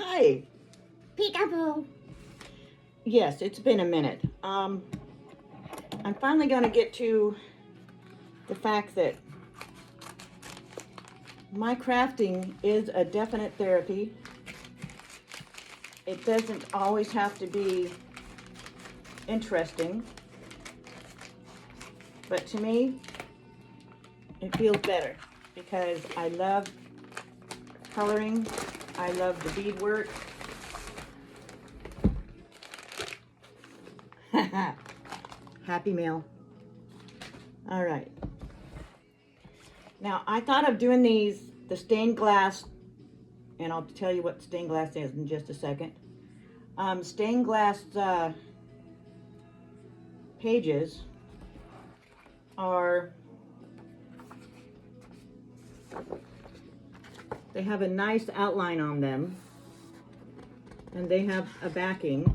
Hi. Peekaboo. Yes, it's been a minute. I'm finally going to get to the fact that my crafting is a definite therapy. It doesn't always have to be interesting, but to me, it feels better because I love coloring. I love the beadwork. Happy Meal. All right. Now, I thought of doing the stained glass, and I'll tell you what stained glass is in just a second. Stained glass pages are, they have a nice outline on them, and they have a backing.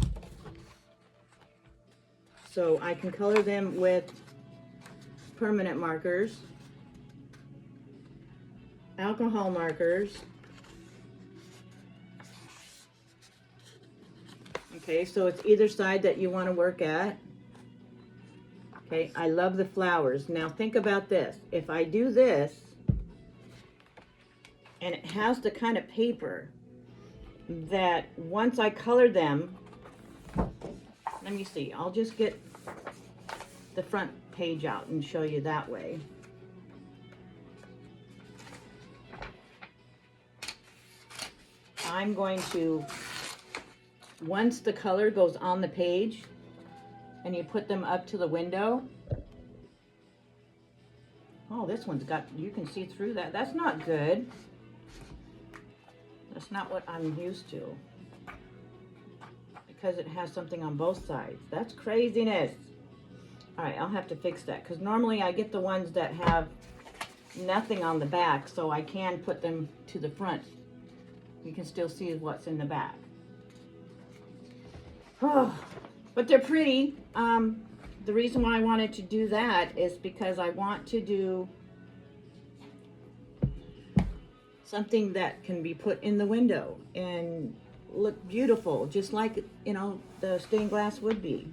So I can color them with permanent markers, alcohol markers. Okay, so it's either side that you want to work at. Okay, I love the flowers. Now think about this. If I do this, and it has the kind of paper that once I color them, let me see, I'll just get the front page out and show you that way. I'm going to, once the color goes on the page and you put them up to the window, oh, this one's got, you can see through that. That's not good. That's not what I'm used to. Because it has something on both sides. That's craziness. All right, I'll have to fix that because normally I get the ones that have nothing on the back, so I can put them to the front. You can still see what's in the back. Oh, but they're pretty. The reason why I wanted to do that is because I want to do something that can be put in the window and look beautiful, just like, you know, the stained glass would be.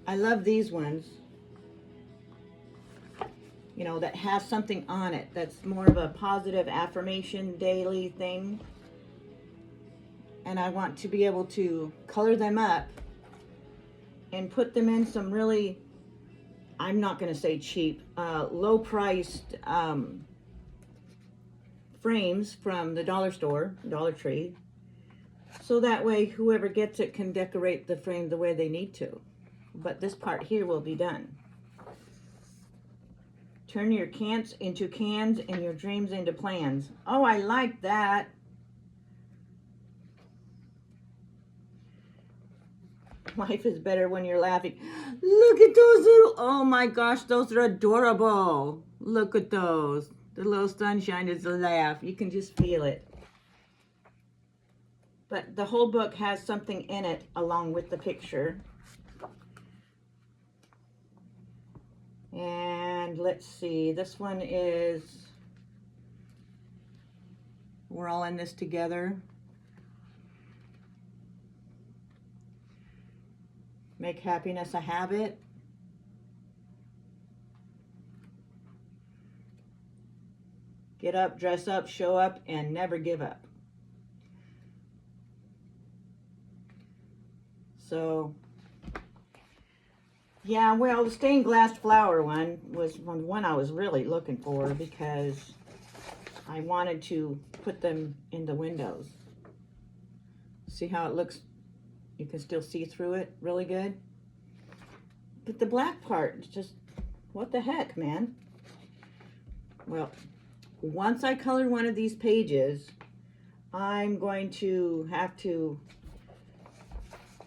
I love these ones, you know, that has something on it that's more of a positive affirmation daily thing. And I want to be able to color them up and put them in some really, I'm not going to say cheap, low priced frames from the dollar store, Dollar Tree. So that way whoever gets it can decorate the frame the way they need to. But this part here will be done. Turn your can'ts into cans and your dreams into plans. Oh, I like that. Life is better when you're laughing. Look at those little, oh my gosh, those are adorable. Look at those. The little sunshine is a laugh. You can just feel it. But the whole book has something in it along with the picture. And let's see, this one is, we're all in this together. Make happiness a habit. Get up, dress up, show up, and never give up. So, yeah, well, the stained glass flower one was one I was really looking for because I wanted to put them in the windows. See how it looks? You can still see through it really good. But the black part, just, what the heck, man? Well, once I color one of these pages, I'm going to have to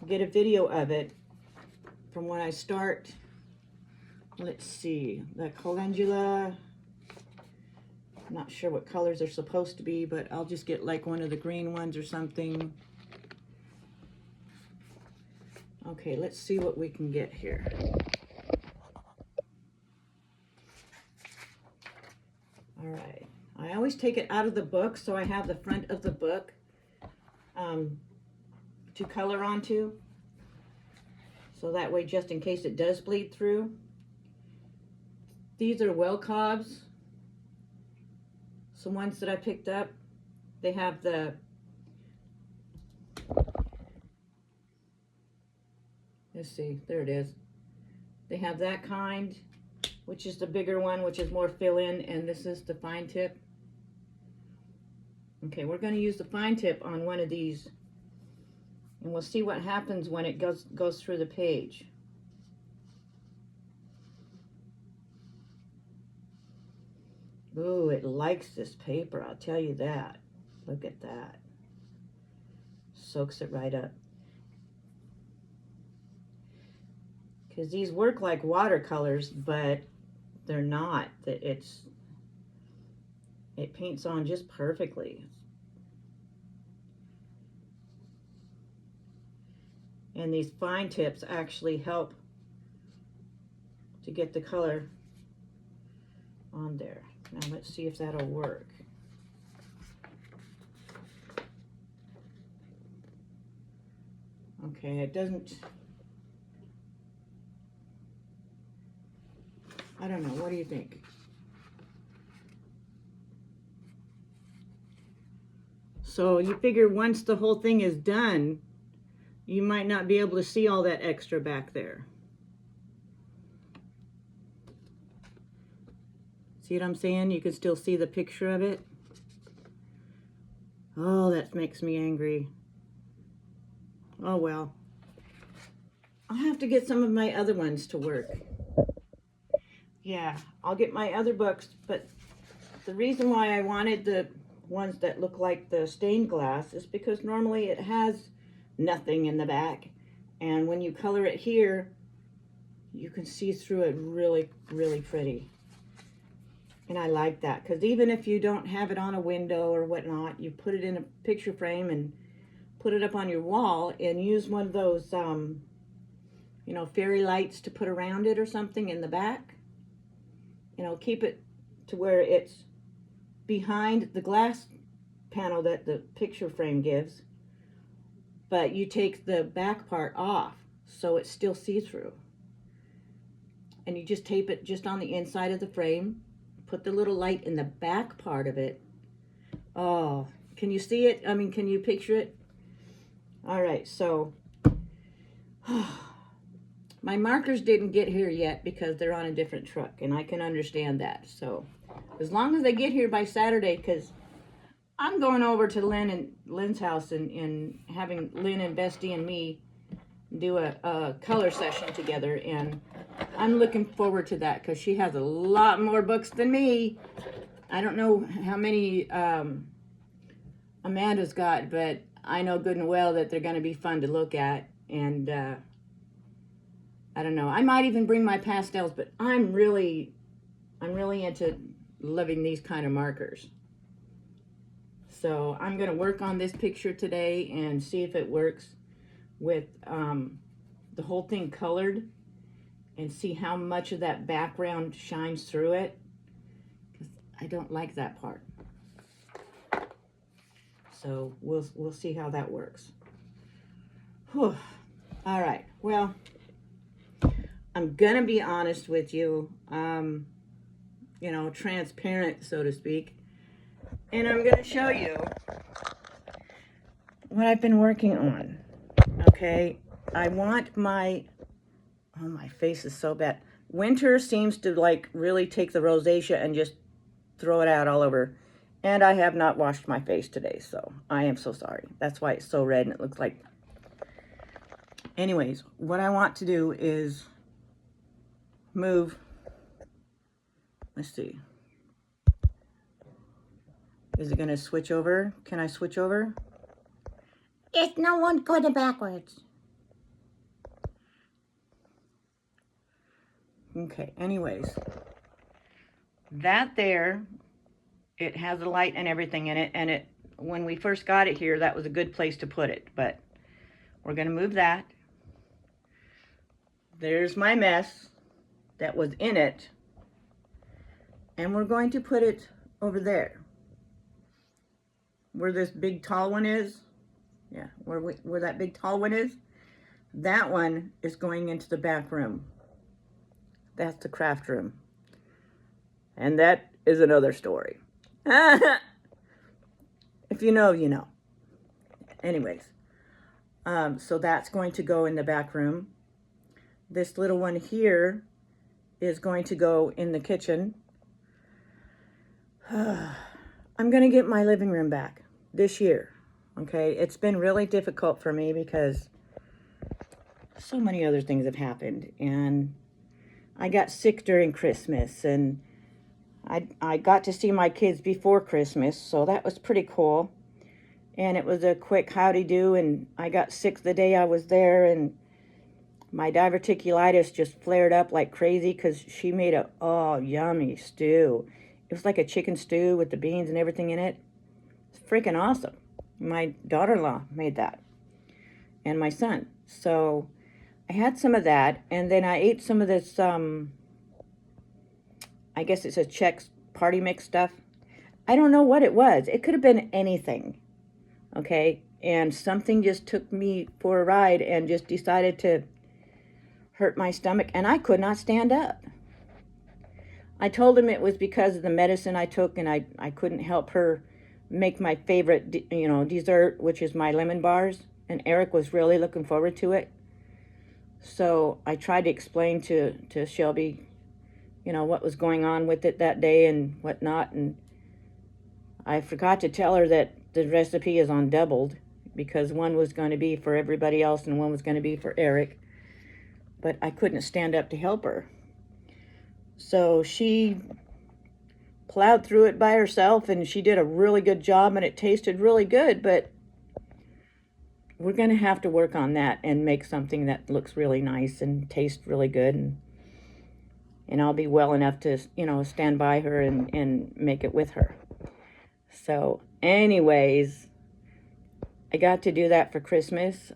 get a video of it from when I start. Let's see, the calendula. I'm not sure what colors are supposed to be, but I'll just get like one of the green ones or something. Okay, let's see what we can get here. All right, I always always take it out of the book, so I have the front of the book to color onto. So that way, just in case it does bleed through. These are Welcobs. Some ones that I picked up. They have the let's see, there it is. They have that kind, which is the bigger one, which is more fill-in, and this is the fine tip. Okay, we're going to use the fine tip on one of these, and we'll see what happens when it goes through the page. Ooh, it likes this paper, I'll tell you that. Look at that. Soaks it right up. Because these work like watercolors, but they're not. It paints on just perfectly. And these fine tips actually help to get the color on there. Now let's see if that'll work. Okay, it doesn't. I don't know, what do you think? So you figure once the whole thing is done, you might not be able to see all that extra back there. See what I'm saying? You can still see the picture of it. Oh, that makes me angry. Oh well. I'll have to get some of my other ones to work. Yeah, I'll get my other books, but the reason why I wanted the ones that look like the stained glass is because normally it has nothing in the back, and when you color it here, you can see through it really, really pretty. And I like that, because even if you don't have it on a window or whatnot, you put it in a picture frame and put it up on your wall and use one of those, you know, fairy lights to put around it or something in the back. You know, keep it to where it's behind the glass panel that the picture frame gives, but you take the back part off so it's still see-through. And you just tape it just on the inside of the frame, put the little light in the back part of it. Oh, can you see it? I mean, can you picture it? All right, so my markers didn't get here yet because they're on a different truck, and I can understand that. So as long as they get here by Saturday, because I'm going over to Lynn's house and having Lynn and Bestie and me do a color session together, and I'm looking forward to that because she has a lot more books than me. I don't know how many Amanda's got, but I know good and well that they're going to be fun to look at, and I don't know. I might even bring my pastels, but I'm really into loving these kind of markers. So I'm going to work on this picture today and see if it works with the whole thing colored, and see how much of that background shines through it, because I don't like that part. So we'll see how that works. Whew. All right. Well, I'm gonna be honest with you, you know, transparent, so to speak, and I'm gonna show you what I've been working on. Okay, I want my, oh, my face is so bad. Winter seems to like really take the rosacea and just throw it out all over. And I have not washed my face today, so I am so sorry. That's why it's so red and it looks like. Anyways, what I want to do is move. Let's see. Is it going to switch over? Can I switch over? It's no one going backwards. Okay, anyways. That there, it has a light and everything in it, and it, when we first got it here, that was a good place to put it, but we're going to move that. There's my mess that was in it, and we're going to put it over there. where this big tall one is, yeah, where that big tall one is, that one is going into the back room. That's the craft room. And that is another story. If you know, you know. Anyways, so that's going to go in the back room. This little one here is going to go in the kitchen. I'm going to get my living room back this year. Okay, it's been really difficult for me because so many other things have happened, and I got sick during Christmas, and I got to see my kids before Christmas, so that was pretty cool. And it was a quick howdy-do, and I got sick the day I was there, and my diverticulitis just flared up like crazy because she made a, oh, yummy stew. It was like a chicken stew with the beans and everything in it. It's freaking awesome. My daughter-in-law made that, and my son. So I had some of that, and then I ate some of this, I guess it's a Chex party mix stuff. I don't know what it was. It could have been anything, okay? And something just took me for a ride and just decided to hurt my stomach, and I could not stand up. I told him it was because of the medicine I took, and I couldn't help her make my favorite, dessert, which is my lemon bars, and Eric was really looking forward to it. So I tried to explain to Shelby, what was going on with it that day and whatnot, and I forgot to tell her that the recipe is on doubled because one was going to be for everybody else and one was going to be for Eric, but I couldn't stand up to help her. So she plowed through it by herself, and she did a really good job, and it tasted really good, but we're going to have to work on that and make something that looks really nice and tastes really good, and I'll be well enough to, stand by her and make it with her. So anyways, I got to do that for Christmas.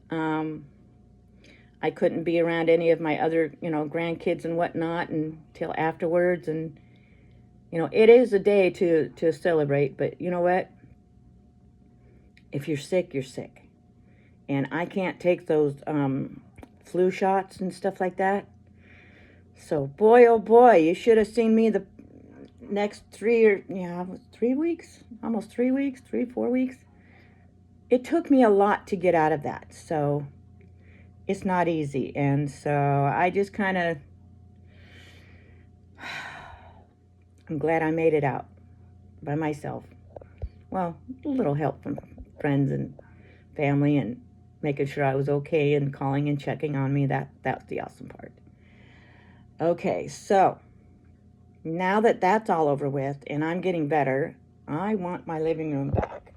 I couldn't be around any of my other, grandkids and whatnot until afterwards. And, it is a day to celebrate, but you know what? If you're sick, you're sick. And I can't take those flu shots and stuff like that. So boy, oh boy, you should have seen me the next 3 weeks, almost 3 weeks, 4 weeks. It took me a lot to get out of that. So it's not easy. And so I just kind of, I'm glad I made it out by myself. Well, a little help from friends and family and making sure I was okay and calling and checking on me. That's the awesome part. Okay, so now that that's all over with and I'm getting better, I want my living room back.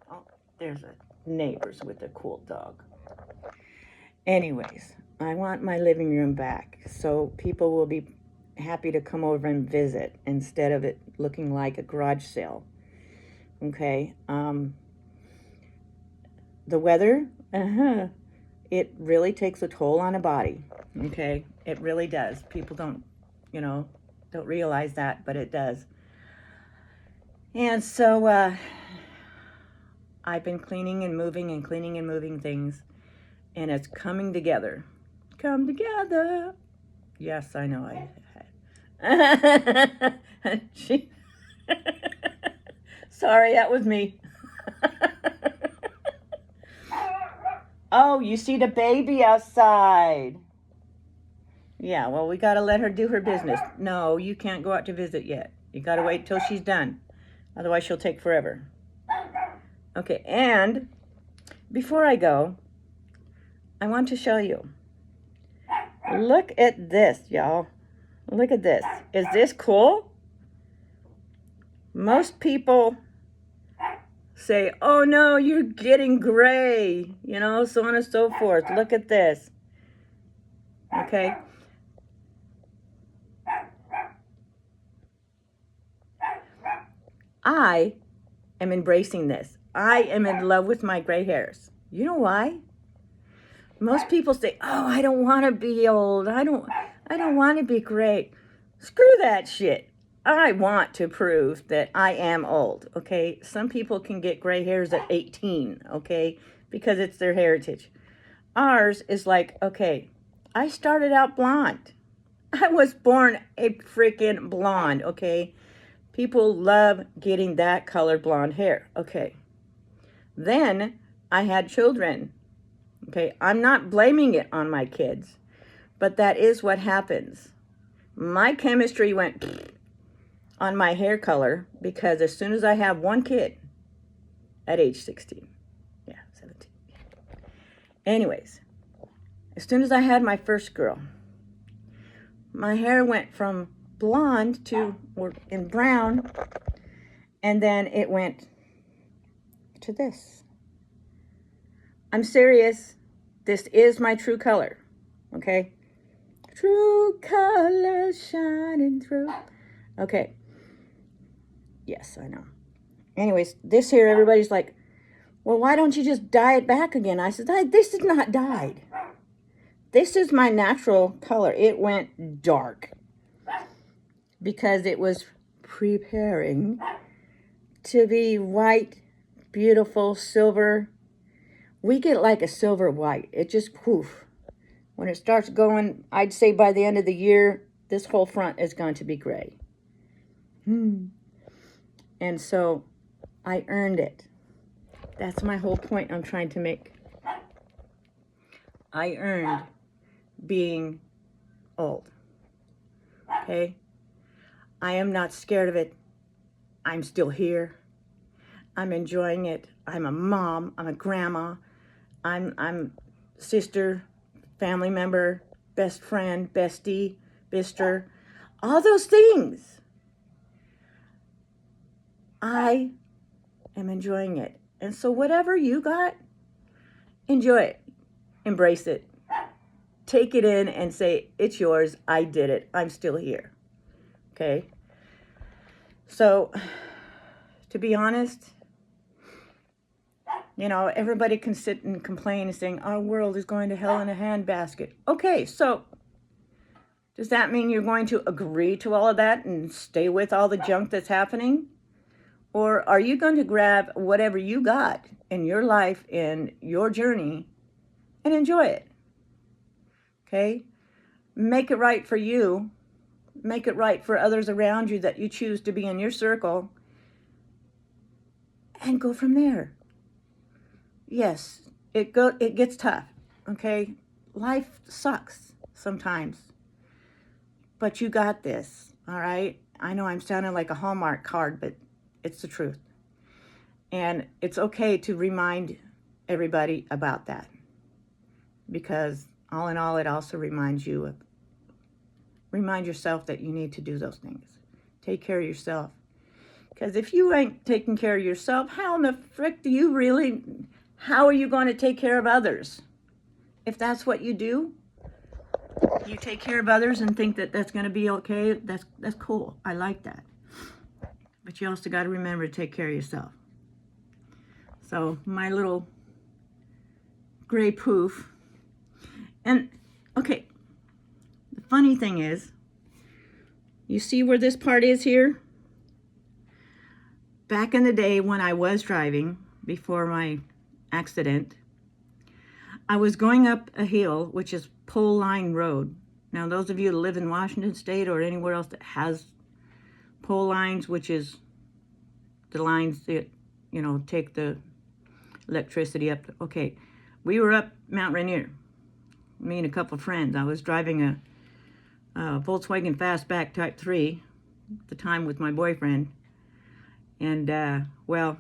Oh, there's a neighbors with a cool dog. Anyways, I want my living room back so people will be happy to come over and visit instead of it looking like a garage sale. Okay, the weather, it really takes a toll on a body. Okay, it really does. People don't realize that, but it does. And so I've been cleaning and moving things, and it's coming together. Come together. Yes, I know I had. Sorry, that was me. Oh, you see the baby outside. Yeah, well, we got to let her do her business. No, you can't go out to visit yet. You got to wait till she's done. Otherwise, she'll take forever. Okay, and before I go, I want to show you. Look at this, y'all. Look at this. Is this cool? Most people say, oh no, you're getting gray, so on and so forth. Look at this. Okay. I am embracing this. I am in love with my gray hairs. You know why? Most people say, oh, I don't want to be old. I don't want to be gray. Screw that shit. I want to prove that I am old, okay? Some people can get gray hairs at 18, okay? Because it's their heritage. Ours is like, okay, I started out blonde. I was born a freaking blonde, okay? People love getting that color blonde hair, okay? Then I had children, okay? I'm not blaming it on my kids, but that is what happens. My chemistry went on my hair color because as soon as I have one kid at age 16, 17. Anyways, as soon as I had my first girl, my hair went from blonde to in brown, and then it went to this. I'm serious. This is my true color, okay? True color shining through. Okay. Yes, I know. Anyways, this here, everybody's like, well, why don't you just dye it back again? I said, this is not dyed. This is my natural color. It went dark because it was preparing to be white, beautiful, silver. We get like a silver white. It just poof. When it starts going, I'd say by the end of the year, this whole front is going to be gray. And so I earned it. That's my whole point I'm trying to make. I earned being old. Okay? I am not scared of it. I'm still here. I'm enjoying it. I'm a mom. I'm a grandma. I'm sister, family member, best friend, bestie, bister. All those things. I am enjoying it. And so whatever you got, enjoy it. Embrace it. Take it in and say, it's yours. I did it. I'm still here. Okay? So, to be honest, you know, everybody can sit and complain and saying, our world is going to hell in a handbasket. Okay, so does that mean you're going to agree to all of that and stay with all the junk that's happening? Or are you going to grab whatever you got in your life, in your journey, and enjoy it? Okay? Make it right for you. Make it right for others around you that you choose to be in your circle. And go from there. Yes, it gets tough. Okay? Life sucks sometimes. But you got this. All right? I know I'm sounding like a Hallmark card, but it's the truth. And it's okay to remind everybody about that. Because all in all, it also reminds yourself that you need to do those things. Take care of yourself. Because if you ain't taking care of yourself, how in the frick how are you going to take care of others? If that's what you do, you take care of others and think that that's going to be okay, that's cool. I like that. But you also got to remember to take care of yourself. So my little gray poof. And, okay, the funny thing is, you see where this part is here? Back in the day when I was driving, before my accident, I was going up a hill, which is Pole Line Road. Now, those of you that live in Washington State or anywhere else that has pole lines, which is the lines that, you know, take the electricity up. Okay, we were up Mount Rainier, me and a couple of friends. I was driving a Volkswagen Fastback Type 3 at the time with my boyfriend. And, well,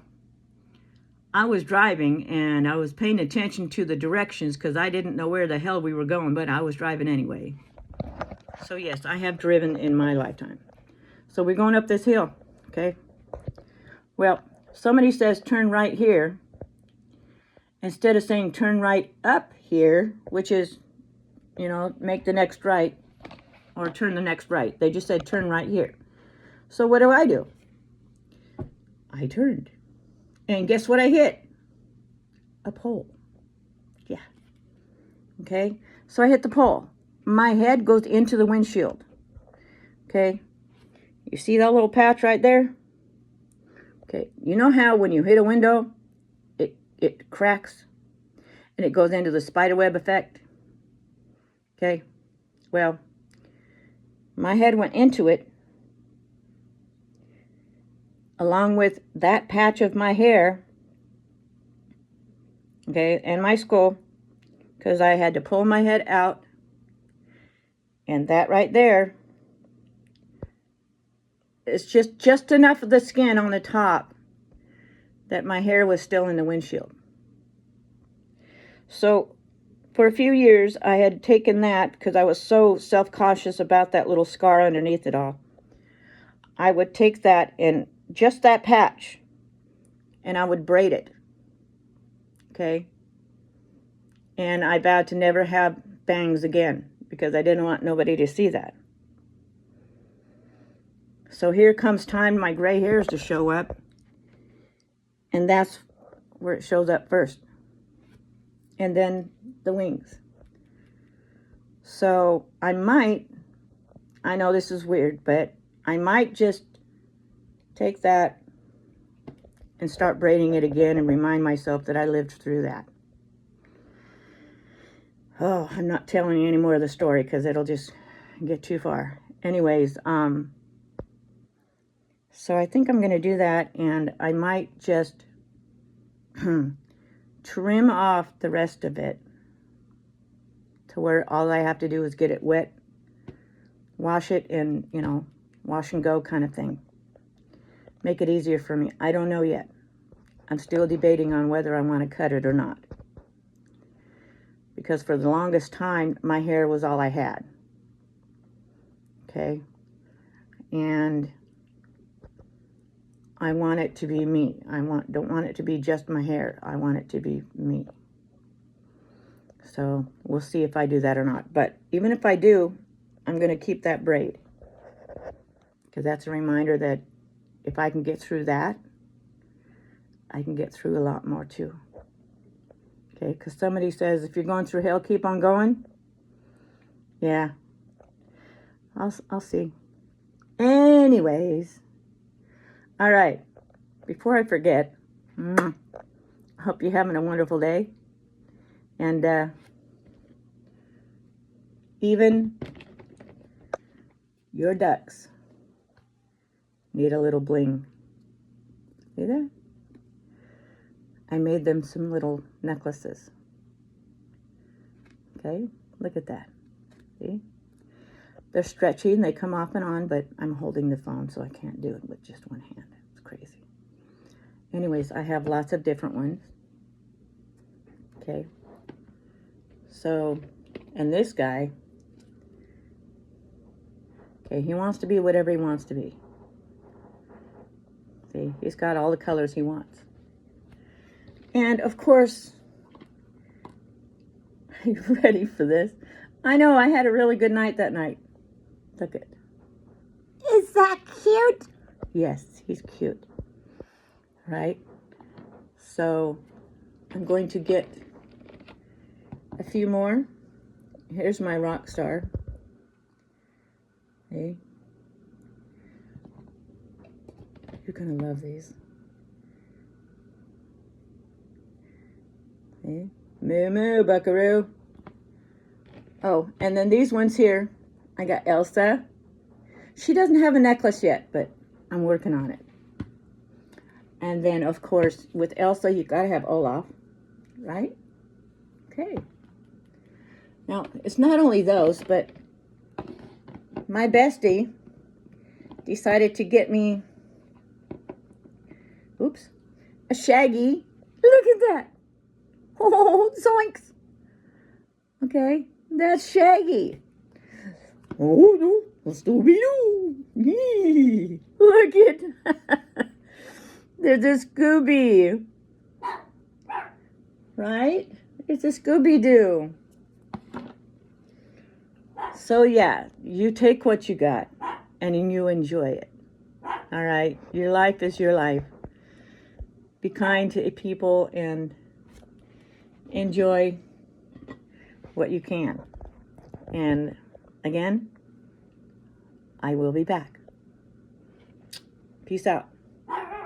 I was driving and I was paying attention to the directions because I didn't know where the hell we were going, but I was driving anyway. So, yes, I have driven in my lifetime. So we're going up this hill, okay? Well, somebody says turn right here. Instead of saying turn right up here, which is, you know, make the next right or turn the next right. They just said turn right here. So what do? I turned. And guess what I hit? A pole. Yeah. Okay? So I hit the pole. My head goes into the windshield. Okay? You see that little patch right there? Okay, you know how when you hit a window, it cracks and it goes into the spiderweb effect? Okay, well, my head went into it along with that patch of my hair, okay, and my skull, because I had to pull my head out, and that right there is just enough of the skin on the top that my hair was still in the windshield. So for a few years, I had taken that because I was so self-conscious about that little scar underneath it all. I would take that and just that patch, and I would braid it, okay? And I vowed to never have bangs again because I didn't want nobody to see that. So here comes time my gray hairs to show up, and that's where it shows up first. And then the wings. So I know this is weird, but I might just take that and start braiding it again and remind myself that I lived through that. Oh, I'm not telling you any more of the story because it'll just get too far. Anyways, so I think I'm going to do that, and I might just trim off the rest of it to where all I have to do is get it wet, wash it, and, you know, wash and go kind of thing. Make it easier for me. I don't know yet. I'm still debating on whether I want to cut it or not. Because for the longest time, my hair was all I had. Okay? And I want it to be me. Don't want it to be just my hair. I want it to be me. So we'll see if I do that or not. But even if I do, I'm going to keep that braid. Because that's a reminder that if I can get through that, I can get through a lot more too. Okay, because somebody says, if you're going through hell, keep on going. Yeah, I'll see. Anyways, all right, before I forget, I hope you're having a wonderful day. And even your ducks need a little bling. See that? I made them some little necklaces. Okay, look at that. See? They're stretchy and they come off and on, but I'm holding the phone, so I can't do it with just one hand. It's crazy. Anyways, I have lots of different ones. Okay. So, and this guy, okay, he wants to be whatever he wants to be. See, he's got all the colors he wants. And of course, are you ready for this? I know, I had a really good night that night. Look it. Is that cute? Yes, he's cute. Right? So, I'm going to get a few more. Here's my rock star. Okay. You're going to love these. Okay. Moo moo, buckaroo. Oh, and then these ones here. I got Elsa. She doesn't have a necklace yet, but I'm working on it. And then, of course, with Elsa, you got to have Olaf, right? Okay. Now, it's not only those, but my bestie decided to get me, oops, a Shaggy. Look at that. Oh, zoinks. Okay, that's Shaggy. Oh, no, Scooby-Doo. Yee. Look at, there's a Scooby. Right? It's a Scooby-Doo. So yeah, you take what you got and you enjoy it. All right? Your life is your life. Be kind to people and enjoy what you can. And again, I will be back. Peace out.